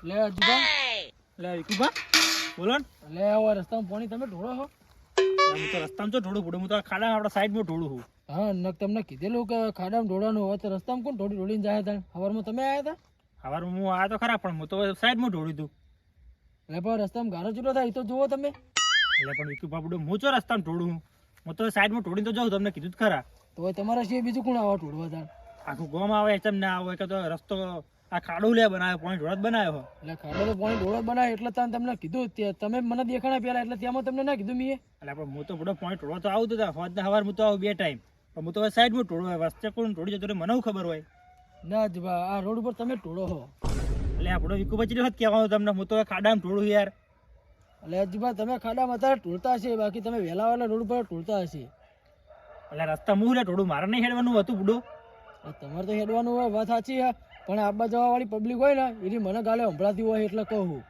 લે અજુબા લે વિકુબા બોલો ને. લે હવે રસ્તામાં પાણી તમે ઢોળો છો? હું તો રસ્તામાં તો ઢોળું પડું, હું તો ખાડા આપણા સાઈડમાં ઢોળું છું. હા નક તમને કીધેલું કે ખાડામાં ઢોળવાનું હોય તો રસ્તામાં કોણ ઢોળીને જાય હતા? સવારમાં તમે આવ્યા હતા? સવારમાં હું આવ્યો તો ખરા, પણ હું તો સાઈડમાં ઢોળ્યું હતું. એટલે પણ રસ્તામાં ગારો ચૂલો થાય એ તો જુઓ તમે. એટલે પણ વિકુબા પડું, હું તો રસ્તામાં ઢોળું છું. હું તો સાઈડમાં ઢોળીને તો જાઉં, તમને કીધું જ ખરા. તો હવે તમારા સિવાય બીજું કોણ આવા ઢોળવા થાય? આખું ગોમ આવે એમ ના આવે કે તો રસ્તો આ ખાડો લે બનાવ્યો, પાણી ઢોળત બનાવ્યો. એટલે ખાડો તો પાણી ઢોળો બનાવે એટલે તમને કીધું તમે મને દેખાણા પેલા એટલે ત્યાંમાં તમને ના કીધું મેં. એટલે પણ હું તો બધો પાણી ઢોળવા તો આવું તો હોજના સવાર હું તો આવું 2 ટાઈમ, પણ હું તો સાઈડમાં ઢોળું હોય. વસ્તે કોણ ઢોળી જતો મને ખબર હોય. ના અજુબા આ રોડ ઉપર તમે ઢોળો છો. એટલે આપણો વિકુબા ચીડો કહેવાનું તમને, હું તો ખાડામાં ઢોળું યાર. એટલે અજુબા તમે ખાડામાં અત્યારે ઢોળતા હશે, બાકી તમે વહેલા વહેલા રોડ ઉપર ઢોળતા હશે. એટલે રસ્તા હું લે ઢોળું, મારે નહીં હેડવાનું હતું બુડો. તમારે તો હેડવાનું હોય, વાત સાચી છે, પણ આબા જવા વાળી પબ્લિક હોય ને એની મને ગાલે સંભળાતી હોય એટલે કહું.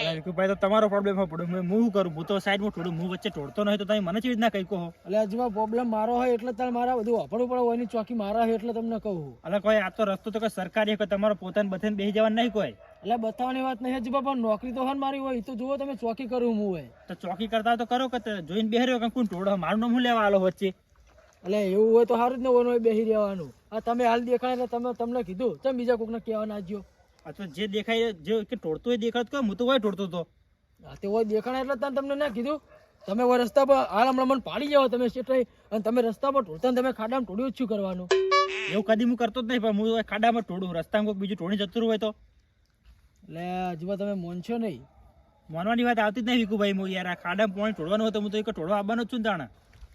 એટલે વિકુભાઈ તો તમારો પ્રોબ્લેમ હોય પડ્યો, હું શું કરું? હું તો સાઈડમાં ઢોળું, હું વચ્ચે ઢોળતો નહીં તો તમે મને ચીજ ના કહી કહો. એટલે અજુબા પ્રોબ્લેમ મારો હોય એટલે તારે મારા બધું વાપરવું પડે હોય, એની ચોકી મારા હોય એટલે તમને કહું. એટલે કોઈ આ તો રસ્તો તો કોઈ સરકારી કોઈ તમારો પોતાને બધાને બેસી જવાનું નહીં કોઈ. એટલે બતાવવાની વાત નહીં અજુબા, પણ નોકરી તો હોય મારી હોય, એ તો જુઓ તમે ચોકી કરું હું હોય. તો ચોકી કરતા હોય તો કરો કે જોઈને બેહર્યો કે કોણ ઢોળો, મારું નામ શું લેવા આલો વચ્ચે? એટલે એવું હોય તો સારું જ ને હોય બેસી રહેવાનું. આ તમે હાલ દેખાય એટલે તમને કીધું તમે બીજા કોકને કહેવા ના જ્યો. અથવા જે દેખાય જે કે ઢોળતો હોય દેખાડ કહો, હું તો હોય ઢોળતો હતો. હા તે હોય દેખાણા એટલે તમને ના કીધું. તમે હોય રસ્તા પર હાલ હમણાં મને પાડી જાઓ તમે સેટાઈ, અને તમે રસ્તા પર ઢોળતા તમે ખાડામાં ઢોળ્યું જ શું કરવાનું? એવું કદી હું કરતો જ નહીં, પણ હું ખાડામાં ઢોળું, રસ્તામાં કોઈ બીજું ઢોળી જતું હોય તો. એટલે અજુબા તમે મોનશો નહીં. માનવાની વાત આવતી જ નહીં વિકુભાઈ. હું યાર આ ખાડામાં પાણી ઢોળવાનું હોય તો હું તો એક ઢોળવા આવવાનો જ છું ને તાણા.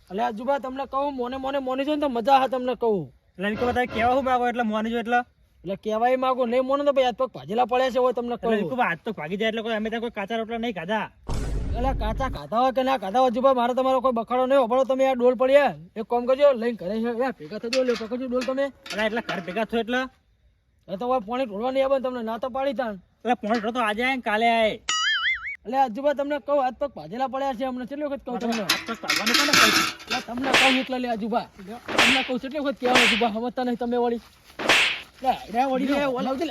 એટલે અજુબા તમને કહું મોની જો ને તો મજા આવે તમને કહું. એટલે વિકુભા તમે કેવા શું માગો એટલે મોની જો એટલે કહેવાય માગો નહીં મોને તો ભાઈ હાથ પગ ભાજેલા પડ્યા છે હોય તમને કહું. વિકુભા હાથ તો ભાગી જાય એટલે કોઈ અમે ત્યાં કોઈ કાચા રોટલા નહીં ખાધા. એટલે કાચા ખાધા હોય કે ના ખાધા હોય અજુબા મારે તમારો કોઈ બખાડો નહીં હોભળો. તમે આ ડોલ પડ્યા એક કામ કરજો લઈને ઘરે ભેગા થજો, લે પકડજો ડોલ તમે. એટલે ઘર ભેગા થયો એટલે તો પાણી ઢોળવા નહીં આવે તમને ના તો પાડી તાણ. એટલે પાણી ઢોળો તો આજે આય ને કાલે આય. એટલે અજુબા તમને કહું હાથ પગ ભાજેલા પડ્યા છે હમણાં કેટલી વખત કહું તમને. હાથ પગ ભાગવાનું કોને કહ્યું? એટલે તમને કહું એટલે લે અજુબા તમને કહું કેટલી વખત કહેવાનું અજુબા સમજતા નહીં તમે વળી. લે વળી લે ઓલાવજે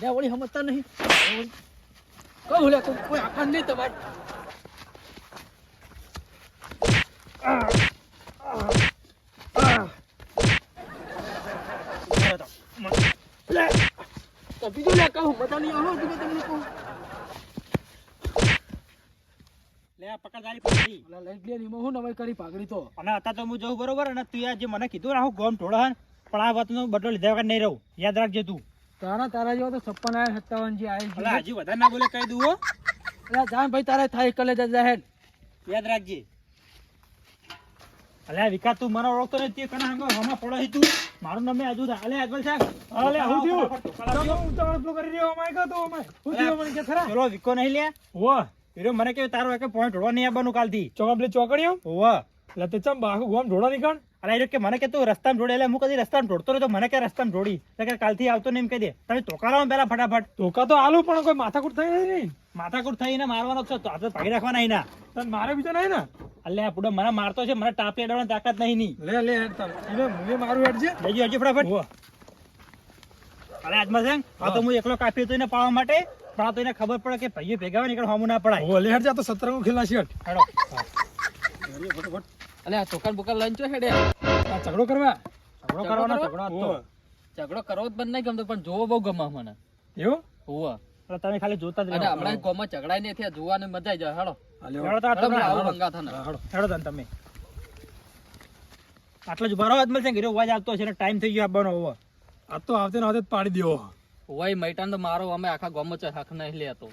લે વળી સમજતા નહીં. કહું લે કોઈ આખા નહીં તમારે. બીજું લે કહું બધા નહીં આવો અજુબા તમને કહું. લે આ પકડ તારી પાઘડી. લઈ લે એમાં હું નવાઈ કરી પાઘડી તો. અને અત્યારે તો હું જઉં બરોબર, અને તું યાર જે મને કીધું ને હું ગોમ ઢોળો હે, પણ આ વાતનો બદલો લીધા વગર નહીં રહું, યાદ રાખજે તું. તારા જેવા તો 56 આયા 57 જે એટલે આયા. હજી વધારે ના બોલે કહી દઉં હો. એટલે જાન ભાઈ તારે થાય કલે જાહેર યાદ રાખજે. અલ્યા વિકાસ તું મને ઓળખતો નહીં, તે કના હંગો હમા પડો તું. મારું નામ આજુ અલે આજલ છે. અલે હું થયું હું તો અડપલો કરી રહ્યો અમાય કા તો અમાય હું થયું મને કે ખરા ચલો વિકો નહીં લે. હો એરો મને કે તારો એક પોઈન્ટ ઢોળવા નહીં આવવાનું કાલથી. ચોકડે ચોકડીઓ હોવા એટલે તે ચમ બાખું ગોમ ઢોળા નીકળ. અરે એ કે મને કે તું રસ્તામાં ઢોળે, એટલે હું કદી રસ્તામાં ઢોળતો રહ્યો તો મને કે રસ્તામાં ઢોળી, એટલે કે કાલથી આવતો નહીં એમ કહી દે. તમે ધોકા લાવો પેલા ફટાફટ. ધોકા તો આલું પણ કોઈ માથાકૂટ થઈ નહીં. માથાકૂટ થઈને મારવાનો છે તો આપણે ભાગી રાખવાના નહીં ના. તને મારે બીજો નહીં ને. અલ્યા પૂડો મને મારતો છે, મને ટાપી અડાવવાની તાકાત નહીં ની. લે એને મુએ મારું હેડ છે લેજો હજી ફટાફટ. અરે આજમાં છે આ તો હું એકલો કાફી હતો એને પાડવા માટે, પણ આ તો એને ખબર પડે કે ભાઈઓ ભેગા હોય ને એટલે હમું ના પડાય. ઓ લે હેડ જા તો 17 ખેલા છે હેડો ફટાફટ. અલે આ ચોકન બોકન લઈને ચો હેડે આ ઝઘડો કરવા. ઝઘડો કરવાનો, ઝઘડો હતો. ઝઘડો કરવો જ બંધ નહીં ગમતો, પણ જોવો બહુ ગમે મને. એવું હોવા એટલે તમે ખાલી જોતા જ અને રહો. હમણાં કોમાં ઝઘડાય નહીં થયા, જોવાની મજા આવી જાય. હેડો હેડો તો આ તમે આવું ભંગા થાને. હેડો તમે આટલો જ ઉભા રહો. અજમલ છે ઘરે અવાજ આવતો છે ને ટાઈમ થઈ ગયો આવવાનો. હોવો આ તો આવતે ને પાડી દેવો હોય મૈટાન તો મારો અમે આખા ગામમાં છે હક નહીં લેતો.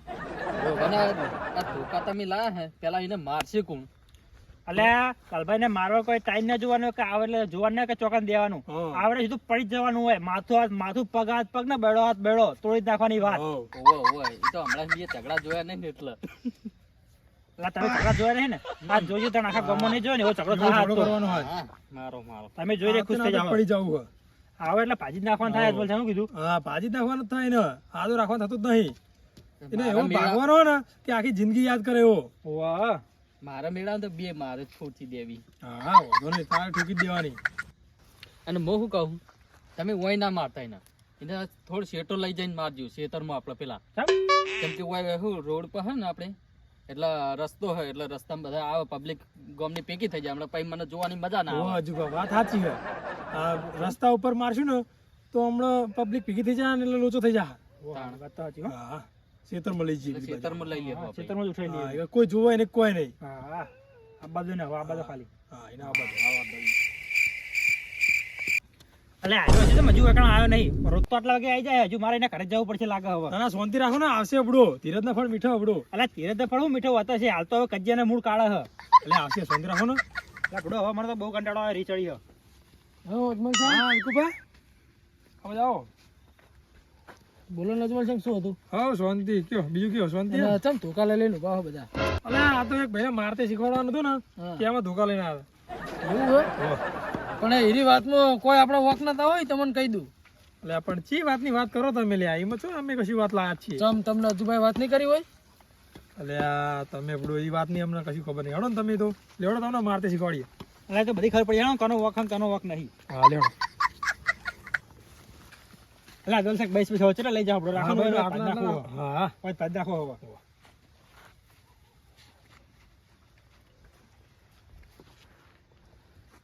અને આ ધોકા તમે લાયા હે પેલા એને મારશે કોણ? અલ્યા કાલભાઈ ને મારવા કોઈ ટાઈમ ના જોવાનો કે આવે એટલે જોવાનું ના કે ચોકન દેવાનું આવડે સીધું પડી જ જવાનું હોય. માથું પગ હાથ પગ ને બેડો હાથ બેડો તોડી જ નાખવાની વાત. ઓય એ તો હમણાં બે ઝઘડા જોયા નહીં ને એટલે. એટલે તમે ઝઘડા જોયા નહીં ને, આ જોજો તો આખા ગામમાં નહીં જોયો ને એવો ઝઘડો કરવાનો હોય. મારો તમે જોઈ લે ખુશ થઈ જાવ. પડી જવું આવે એટલે ભાજી જ નાખવાનું થાય. બોલ શું કીધું? હા ભાજી નાખવાનું થાય ને, આદો રાખવાનું થતું જ નહીં. એને એવું ભાગવાનો હોય ને કે આખી જિંદગી યાદ કરે એવો. વાહ મારા મેળા તો બે મારે છોડી દેવી. હા વાંધો નહીં, તારે ઠોકી દેવાની. અને હું શું કહું, તમે ઓય ના મારતા એના એને થોડું શેટો લઈ જઈને મારજો ખેતરમાં આપણે પેલા કેમ? કેમ કે ઓય શું રોડ પર હે ને આપણે એટલે રસ્તો હોય એટલે રસ્તામાં બધા આવે પબ્લિક ગોમની પેકી થઈ જાય હમણાં પછી મને જોવાની મજા ના આવે અજુબા વાત સાચી છે આ રસ્તા ઉપર મારશું ને તો હમણાં પબ્લિક ભેગી થઈ જાય ને એટલે લોચો થઈ જાય વાત તો સાચી હો. હા ખેતરમાં લઈ જઈએ એટલે ખેતરમાં લઈ લેવું આપણે. ખેતરમાં જ ઉઠાઈ લઈએ. હા, કોઈ જોવાય ને કોઈ નહીં હા આ બાજુ ને આ બાજુ ખાલી હા એના આ બાજુ. એટલે આવ્યો છે તો હજુ એકણ આવ્યો નહીં રોજ તો આટલા વાગે આવી જાય હજુ મારે એને ઘરે જ જવું પડશે લાગે હવે ના ના શાંતિ રાખો ને આવશે અબડો ધીરજ ના ફળ મીઠો અબડો એટલે ધીરે ધીરે ફળવું મીઠો હોતા છે હાલ તો હવે કજિયાને મૂળ કાઢે હ એટલે આવશે શાંતિ રાખો ને એટલે ભડો હવે મને તો બહુ કંટાળો આવે રીચડી હ હા અજમલ સાહેબ હા વિકુભાઈ હવે જાઓ બોલો ને અજમલ સાહેબ શું હતું હા શાંતિ કયો બીજું કયો શાંતિ અને ચમ ધોકા લઈ લઈને ઉભા હો બધા અલે આ તો એક ભાઈ મારતે શીખવાડવાનું હતું ને હા. કે એમાં ધોકા લઈને આવે એવું હે પણ એની વાતમાં કોઈ આપણે વોક નતા હોય તમને કહી દઉં એટલે પણ ચી વાતની વાત કરો તમે લ્યા એમાં છો અમે કશી વાત લાયા જ છીએ ચમ તમને અજુભાઈ વાત નહીં કરી હોય એટલે આ તમે પેલો એ વાતની અમને કશું ખબર નહીં હેડો ને તમે તો લેવડો તમને મારતે શીખવાડીએ એટલે તો બધી ખબર પડી જાય કનો વોક ને કનો વોક નહીં હા લેવડો એટલે દોલ સાહેબ બેસ બેસ ચલે લઈ જાવ આપણો રાખો હા, પાદ નાખો હા કોઈ પાદ નાખો હવે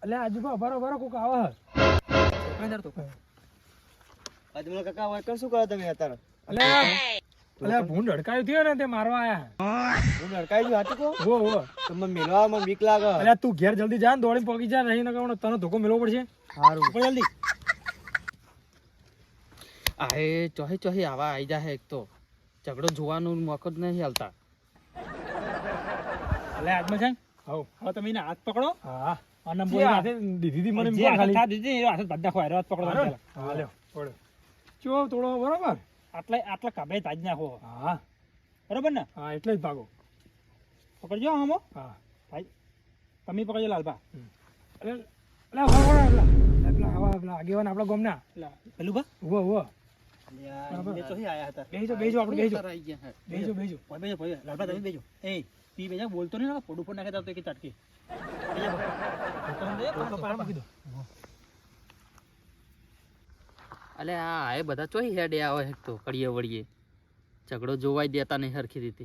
એટલે આજુબા બરોબર કોક આવે અજમલ કાકા હોય કર શું કરો તમે અત્યારે એટલે એટલે ભૂંડ હડકાયું થયો ને તે મારવા આયા હું લડકાઈ ગયો હાચું કહું વો વો તમને મેળવામાં બીક લાગે એટલે તું ઘેર જલ્દી જા ને દોડીને પગી જા નહીં નકર તને ધોકો મેળવો પડશે સારું પણ જલ્દી આ એ ચોહી ચોહી આવા આવી જાય એક તો ઝઘડો જોવાનું મોકો જ નહીં હાલતા એટલે આજમાં છે હવ હવે તમે એને હાથ પકડો હા અને જે હાથે દીધી હતી મને જે બોલ ખાલી હાથ દીધી એ હાથ બધા ખોય હાથ પકડો હાલો. પહેલા. હા લ્યો પડ્યો ચો થોડો બરોબર આટલા કાબે તાજ નાખો હા બરોબર ને હા એટલે જ ભાગો પકડજો હમો હા ભાઈ તમે પકડજો લાલબા એટલે એટલે વાહ, વાહ, પેલા આવા પેલા આગેવાન આપણા ગામના પેલું બા ઉભો ઉભો એ તો આયા હતા બેજો આપણે બેજો આવી ગયા હે. બેજો બેજો ઓય બેજો ઓય લાલબા તમે બેજો એ તી બેજા બોલતો નહીં ને પોડું પર નાખે તો કે ચાટકી અલે આ એ બધા ચોહી હેડે આવે એક તો કડીએ વળીએ ઝઘડો જોવાય દેતા નહીં હરખી રીતે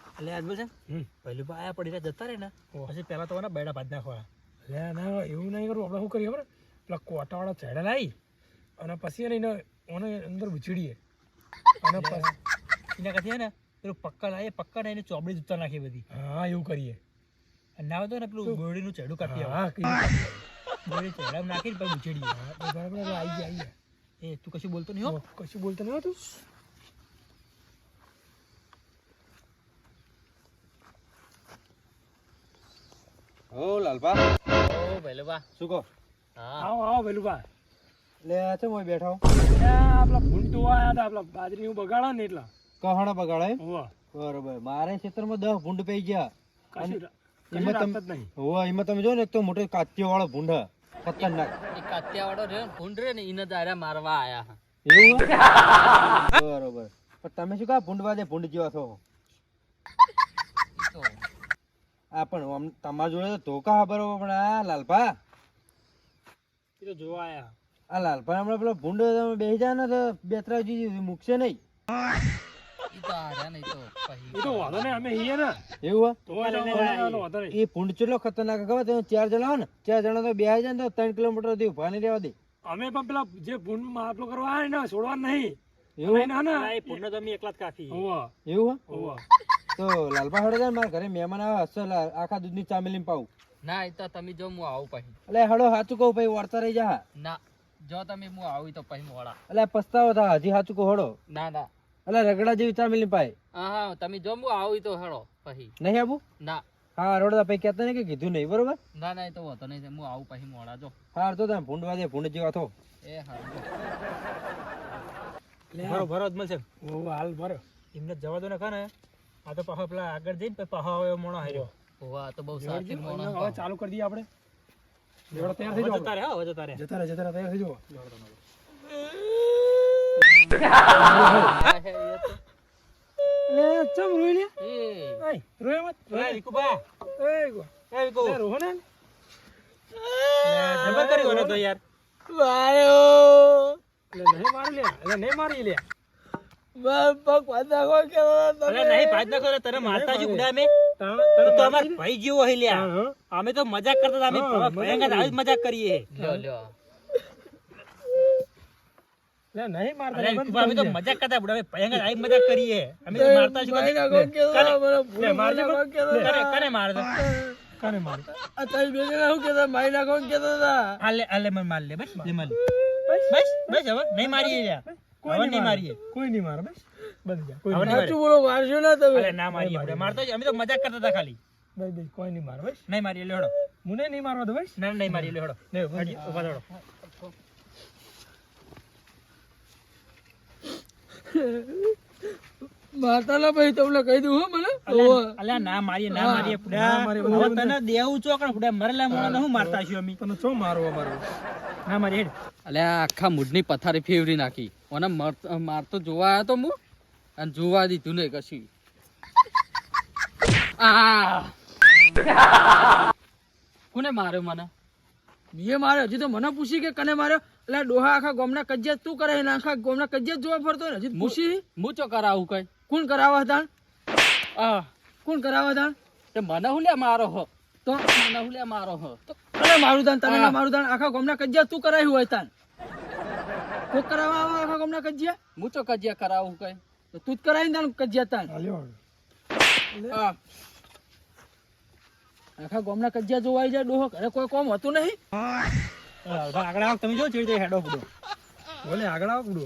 એટલે આજ બોલ છે પહેલું બા આયા પડી રહ્યા જતા રહે ને પછી પહેલા તો બેડા બાદ નાખવા લે ના એવું નહીં કરું આપણે શું કરીએ ખબર પેલા કોટાવાળા ચેડા લાવી અને પછી એને ઓને અંદર ઉછીડીએ અને પછી એના કાથી હે ને પેલું પક્કા લાવીએ પક્કા ને એને ચોબડી જૂતા નાખીએ બધી હા એવું કરીએ અને ના હોય તો ને પેલું ગોળીનું ચેડું કાપી આવે હા કીધું. ગોળી ચેડામાં નાખીને પછી ઉછેડીએ હા, તો બરાબર હવે આવી ગયા એ તું કશું બોલતો નહીં હો કશું બોલતો નહીં હતું ઓ લાલબા ઓ ભૈલુબા શું કહો હા આવો આવો પેલું બા લે છે મોય બેઠો આપલા ભૂંડ તો આયા હતા આપલા બાજરી બગાડા ને એટલા કહાણા બગાડાય હોવા બરોબર મારે ક્ષેત્રમાં 10 ભૂંડ પઈ ગયા કશું એમાં રાખતા જ નહીં હોવા એમાં તમે જો ને એક તો મોટો કાત્યો વાળો ભૂંડ હે. ખતરનાક એ કાત્યાવાળો રહ્યો ને ભૂંડ રહ્યો ને એને દાયરા મારવા આયા હે. એવું હે? બરોબર પણ તમે શું કા ભૂંડ વાદે ભૂંડ જેવા છો ઈ તો આ પણ આમ તમારા જોડે તો ધોકા બરોબર પણ આ લાલભા એ તો જોવા આયા આ લાલભા હમણાં પેલો ભૂંડ તમે બેસી જાય ને તો બે ત્રણ જી મૂકશે નહીં ઈ તો હાર્યા નહીં તો એ તો વાંધો નહીં અમે હીએ ને એવું તો વાંધો નહીં હે એ ભૂંડ કેટલો ખતરનાક ખબર તમે 4 જણા હો ને 4 જણા તો બેસી જાય ને તો 3 કિલોમીટર સુધી ઉભા નહીં રહેવા દે અમે પણ પેલા જે ભૂંડ માપલો કરવા આયા ને છોડવા નહીં એવું ના ના ભૂંડ તો અમે એકલા જ કાફી હોવા એવું હે? હોવા તો લાલભા હડો જાય ને મારા ઘરે મહેમાન આવે અસલ આખા દૂધની ચા મેલીને પાવું ના એ તો તમે જો હું આવું પછી એટલે હડો સાચું કહું ભાઈ વળતા રહી જા ના જો તમે હું આવું તો પછી મોડા એટલે પસ્તાવો થા હજી સાચું કહું હડો ના ના એટલે રગડા જેવી ચા મેલીને પાય હા હા તમે જો હું આવું તો હેડો પછી નહીં આવું ના હા રોડતા ભાઈ કહેતા નહીં કે કીધું નહીં બરોબર ના ના એ તો હોતો નહીં હું આવું પછી મોડા જો હાર તો તમે ભૂંડ વાદે ભૂંડ જેવા થો એ હા ભરો ભરો અજમલ છે હોવા હાલ ભરો એમને જવા દો ને ખા ને આ તો પાછો પેલા આગળ જઈને પછી પાછો હવે મોણો હાર્યો હોવા તો બહુ સાચી મોણો હવે ચાલુ કરી દઈએ આપણે લેવડો તૈયાર થઈ જાઓ જતા રહે હવે જતા રહે જતા રહે તૈયાર થઈ જાઓ લે ચમ રોઈ લે એ આય રોય મત એ વિકુબા એ ગો એ વિકુ લે રોહન જબર કર્યો ને તો યાર માર્યો એટલે નહીં મારી લે એટલે નહીં મારી લે પગ પાછા કોઈ કેવો અરે નહીં ભાઈ નાખો રે, તને મારતા શું બુડા અમે? તાણ તું તો અમાર ભાઈ જેવો હે લ્યા. અમે તો મજાક કરતા હતા, અમે ભયંકર આવી જ મજાક કરીએ. લે નહીં મારતા અરે બંધ અમે તો કરી દે. મજાક કરતા બુડા, અમે ભયંકર આવી મજાક કરીએ. અમે તો મારતા શું ભાઈ કરીએ? ના કોઈ કેવો કાલે- મને લે, ભૂલ મારજે માર્યા કોઈ કેવો કને મારે તો? કાને મારી આ તારી બેન શું કેતા મારી નાખો એમ કેતા હતા આ લે મને માર લે, બસ લે માર લે. બસ બસ હવે નહીં મારીએ લ્યા. હવે નહીં મારીએ. કોઈ નહીં મારે બસ બંધ જા કોઈ હવે નહીં નહીં સાચું બોલો મારશો ના તમે અરે ના મારીએ બુડા, મારતો જ- અમે તો મજાક કરતા હતા ખાલી. ભાઈ ભાઈ કોઈ નહીં મારે બસ નહીં મારીએ લે હેડો. મને નહીં મારવા દો બસ ના નહીં મારીએ લે હેડો. લે બંધ જા. ઉભા થો હેડો. મારતા ના ભાઈ તમને કહી દઉં હો મને અલ્યા ના મારીએ ના મારીએ ના બુડા. મારીએ, હવે તને દેવું ચોકણ બુડા, મરેલા મોણાને હું મારતા છીએ અમે? તને શું મારવા મારવો ના મારી હેડ. અલ્યા આખા મૂડની પથારી ફેરવી નાખી. ઓને મારતો જોવા આવ્યો તો હું, અને જોવા દીધું નહીં કશું. આ કોને માર્યો મને? મેં માર્યો હજી તો મને પૂછી કે કને માર્યો એટલે ડોહા આખા ગામના કજિયાત તું કરે ને આખા ગામના કજિયાત જોવા ફરતો હોય ને હજી પૂછી હું ચો કરાવું કઈ? કોણ કરાવવા હતા આ કોણ કરાવવા હતા તે મને હું લે મારો હો? તો મને હું લે મારો હો? અરે મારું દાન તને ના મારું દાન આખા ગામના કજિયાત તું કરાવ્યું હોય તાન કોક કરાવવા આવે આખા ગામના કજિયા હું ચો કજિયા કરાવું કઈ? તો તું જ કરાવીને તાન કજિયાત તાન હાલ્યો આ આખા ગામના કજિયા જોવા આવી જાય ડોહો ઘરે કોઈ કોમ હતું નહીં આગળ આવો, તમે જો ચીડી દે હેડો બુડો. બોલે આગળ આવ કુડો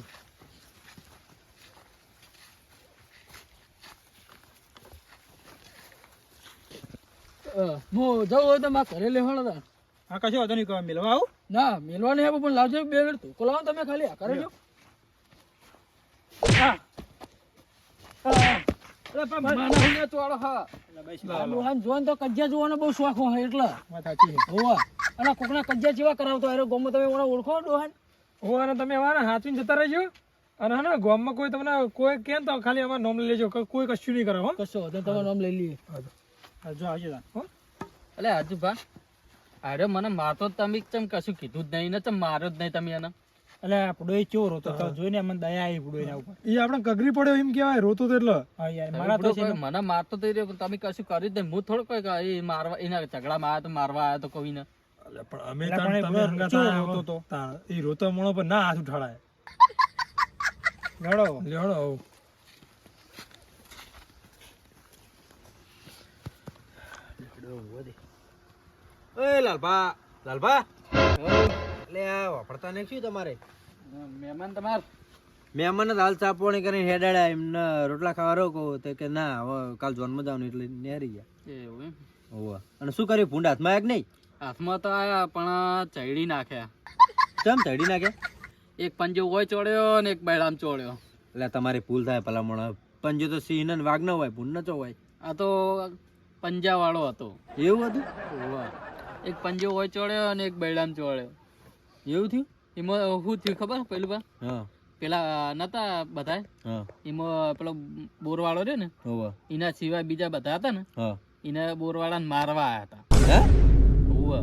હું જવું હોય તો મારા ઘરે લેવાના હતા હા કશો વાંધો નહીં, કહો મિલવા આવું. ના મેલવા નહીં આપો પણ લાવજો બે મિનિટ ધોકો લાવો તમે ખાલી આ કરે છો હા અરે પણ મને હું ને ચોળો હા ડોહાને જોવાનું તો કજિયા જોવાનો બહુ શોખ હોય એટલે વાત સાચી છે. હોવા અને કોકના કજિયા જેવા કરાવતો હોય ગમે તમે ઓળો ઓળખો ડોહાન ઓ અને તમે અમારા હાથવીને જતા રહેજો અને હા ને ગામમાં કોઈ તમને કોઈ કેમ તો ખાલી અમારું નામ લઈ લેજો કોઈ કશું નહીં કરે હો કશો વાંધો નહીં, તમારું નામ લઈ લઈએ હા, જો આવજો તાન. હો. અલે આજુ ભા અરે મને મારતો જ તમે ચમ કશું કીધું જ નહીં ને ચમ માર્યો જ નહીં તમે એને? એટલે આ પુડોય ચોર હતો તો જોઈને મને દયા આવી પુડોયના ઉપર. એ આપણે કગરી પડ્યો એમ કહેવાય રોતો તો એટલે હા યાર તમે મારા તો બધું છે ને, કોઈ મને મારતો તો રહ્યો પણ તમે કશું કર્યું જ નહીં. હું થોડો કોઈ કે એ મારવા એના ઝઘડામાં આવ્યો તો મારવા આવ્યો તો કોઈને. પણ અમે એટલે તાણ પણ એ તમે બધો હંગાત ચોર આયા રોતો હો. તો. તાણ એ રોતો મોણો પર ના હાથ ઉઠાડાય લડો. લેવડો આવું ઓય લાલભા લાલભા એટલે આ વાપરતા ને શું તમારે મહેમાન તમાર મહેમાન હાલ ચા પાણી કરીને હેડાડ્યા એમને રોટલા ખાવા રોકો તો કે ના હવે કાલ જોનમાં જવાનું એટલે નેરી ગયા એવું એમ? હોવે અને શું કર્યું ભૂંડ હાથમાં આયા કે નહીં હાથમાં તો આયા પણ ચડી નાખ્યા. ચમ ચડી નાખ્યા એક પંજો હોય ચોળ્યો ને એક બૈડામ ચોળ્યો. એટલે તમારી ભૂલ થાય ભલામણ પંજો તો સિંહ ને વાઘ ન હોય ભૂંડ ન ચો હોય આ તો પંજા વાળો હતો. એવું હતું હોવે. એક પંજો હોય ચોળ્યો અને એક બૈડામ ચોળ્યો. એવું થયું એમાં શું થયું ખબર પેલું બા હા પેલા નતા બધા હા એમાં પેલો બોરવાળો રહ્યો ને હોવે એના સિવાય બીજા બધા હતા ને હા એને બોરવાળાને મારવા આવ્યા હતા. હે હોવે.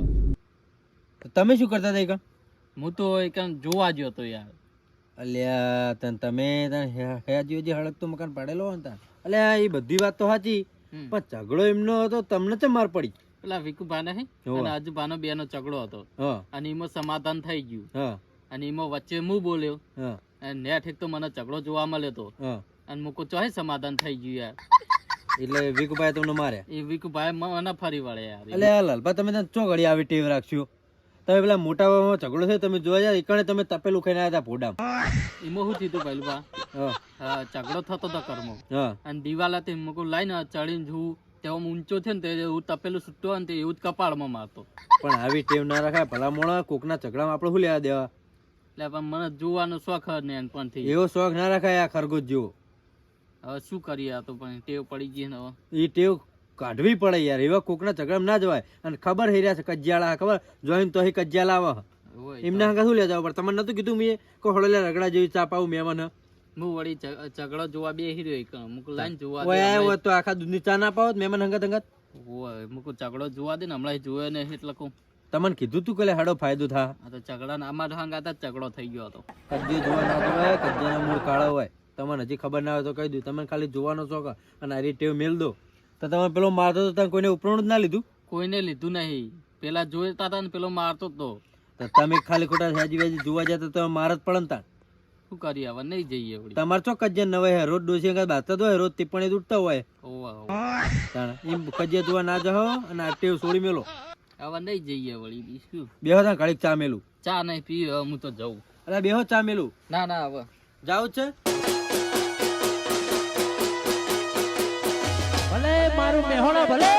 તો તમે શું કરતા હતા કણ હું તો એક જોવા ગયો હતો યાર. અલ્યા તમે હયાજીઓ જે હળગતું મકાન પાડેલો હોય ને તાન. અલ્યા એ બધી વાત તો સાચી હમ. પણ ઝઘડો એમનો હતો તમને ચમ માર પડી પેલા વિકુભાને હે હોવે. અને આજુભાનો બેનો ઝઘડો હતો હા અને એમાં સમાધાન થઈ ગયું હા અને એમાં વચ્ચે હું બોલ્યો હા અને નેઠ એક તો મને ઝઘડો જોવા મળ્યો હતો હા અને મૂકો ચોહે સમાધાન થઈ ગયું યાર. એટલે વિકુભાઈ તમને માર્યા એ વિકુભાઈ મને ફરી વળે યાર. અલ્યા લાલભા તમે ત્યાં ચો ઘડી આવી ટેવ રાખશો તમે પેલા મોટા બાબામાં ઝઘડો થયો તમે જોવા જાય એકણે તમે તપેલું ખાઈને આવ્યા હતા ભોડામ એમાં શું થયું પેલું બા હા હા, ઝઘડો થતો હતો કર્મો હા અને દિવાલ હતી મૂકું લાઈને ચડીને જોઉં તેમાં ઊંચો થયો ને તે એવું તપેલું છૂટતો હોય ને તે એવું જ કપાળમાં મારતો. પણ આવી ટેવ ના રખાય ભલા મોણા કોકના ઝઘડામાં આપણે શું લેવા દેવા એટલે પણ મને જોવાનો શોખ જ નહીં નાનપણથી. એવો શોખ ના રખાય આ ખરગોશ જેવો હવે શું કરીએ આ તો પણ ટેવ પડી ગઈ ને હવે. એ ટેવ કાઢવી પડે યાર એવા કોકના ઝઘડામાં ના જવાય અને ખબર હઈ રહ્યા છે કજિયાળા ખબર જોઈને તો કજિયા લાવે હોય એમને હંગા શું લેવા જવા પડે તમને નતું કીધું મેં કો હળેલા રગડા જેવી ચા પાવું મહેમાન હું વળી ઝઘડો જોવા બેસી રહ્યો એક મુકું લાઈન જોવા દે ઓય આયો હમણાં. હોત તો આખા દૂધની ચા ના પાવત મહેમાન હંગત હંગત હોય મુકું ઝઘડો જોવા દે ને હમણાં જોયો ને એટલે કહું તમને કીધું તું કે લે હેડો ફાયદો થા. આ તો ઝઘડા અમારો હંગાત જ ઝઘડો થઈ ગયો હતો. કજ્જે જોવા ના જોવાય, કજ્જાના મૂળ કાળા હોય. તમને હજી ખબર ના હોય તો કહી દઉં, તમે ખાલી જોવાનો શોખ અને આ ટેવ મેલ દો તો તમે પેલો મારતો તો તમે કોઈને ઉપરણું જ ના લીધું. કોઈને લીધું નહીં. પેલા જોઈતા હતા ને પેલો મારતો જ તો. તો તમે ખાલી ખોટા સાજી વાજી જોવા જાય તો તમે માર જ પડે ને તાણ. શું કરીએ હવે, નહીં જઈએ વળી. તમારે ચો કજ્જે નવાય હે, રોજ ડોસી બાતા જ હોય, રોજ ટિપ્પણી ઉઠતા હોય ઓવા ઓવા. તાણ એમ કજ્જે જોવા ના જાઓ અને આ ટેવ છોડી મેલો. હવે નહીં જઈએ વળી. બીજું બેહો તાણ ઘડીક ચા મેલું. ચા નહીં પી, હવે હું તો જઉં. અરે બેહો ચા મેલું. ના ના હવે જાવ છે. ભલે મારું મેહોણા ભલે